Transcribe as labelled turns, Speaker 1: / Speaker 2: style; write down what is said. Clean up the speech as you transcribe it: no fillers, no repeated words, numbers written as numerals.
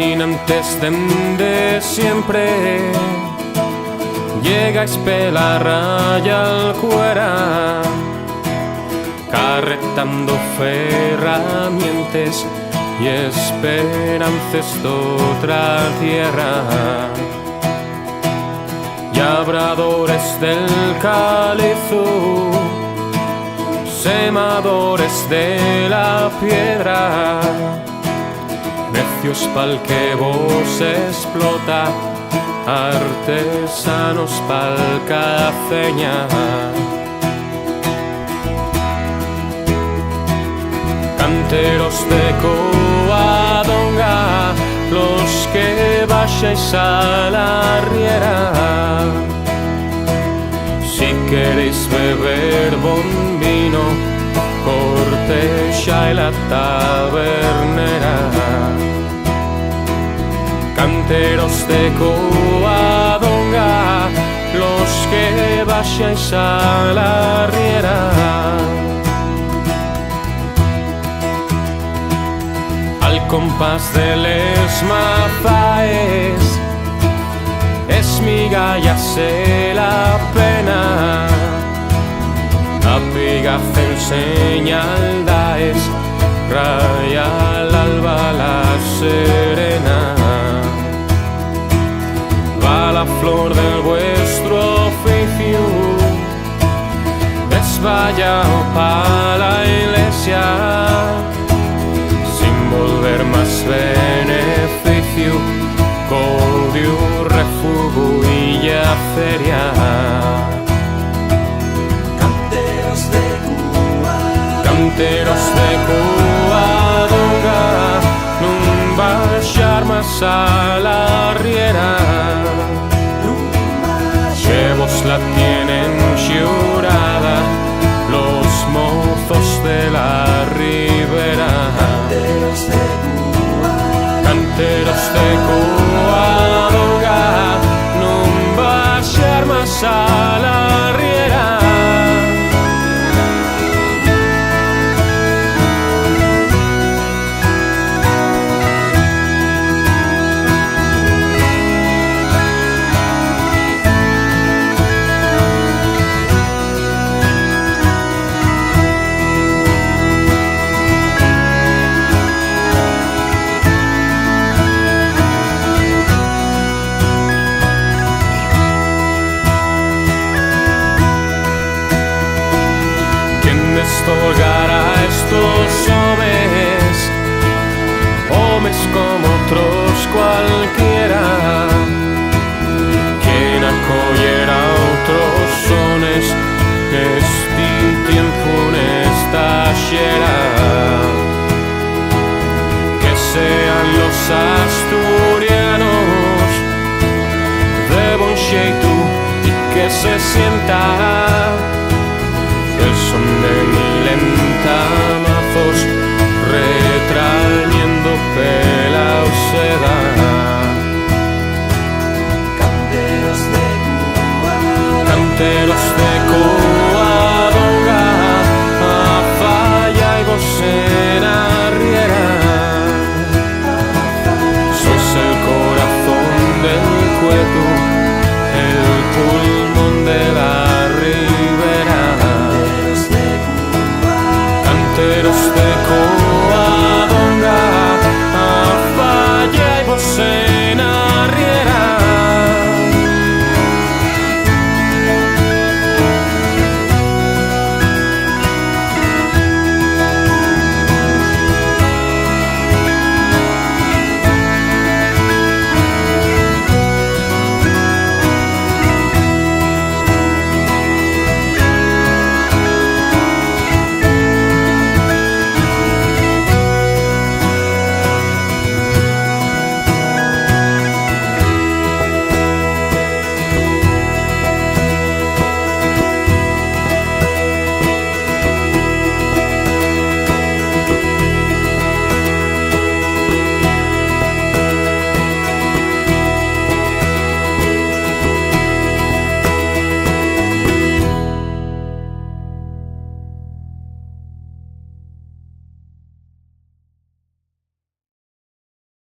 Speaker 1: caminantes dende siempre, llegais pela raya al cuera, carretando ferramientes y esperanzas d'otra tierra. Labradores del calizo, semadores de la piedra, necios pa'l que vos explota, artesanos pa'l cafeña. Canteros de Covadonga, los que vayáis a la riera, si queréis beber bon vino, Cortella y la tabernera. Canteros de Covadonga, los que vayáis a la riera, al compás de les mafaes, esmiga se la pena, apigaz en señal daes, raya al alba la serena. Va la flor de vuestro oficio, desvallado pa' la iglesia, volver más beneficio, codio, refugio y ya feria. Canteros de Covadonga, nun baixar más a la riera, que vos la tienen llorada los mozos de la ribera. Canteros de Covadonga, non baixar más a la riera. Holgar a estos homes como otros cualquiera, quien acogiera otros sones, este tiempo en esta xera, que sean los asturianos de bon xeito y que se sienta el son de mil entamazos retrañendo pela seda. Canteros de Covadonga, a falla y vos en arriera, sois el corazón del cueto, el pulmón de la ribera. Canteros de Covadonga,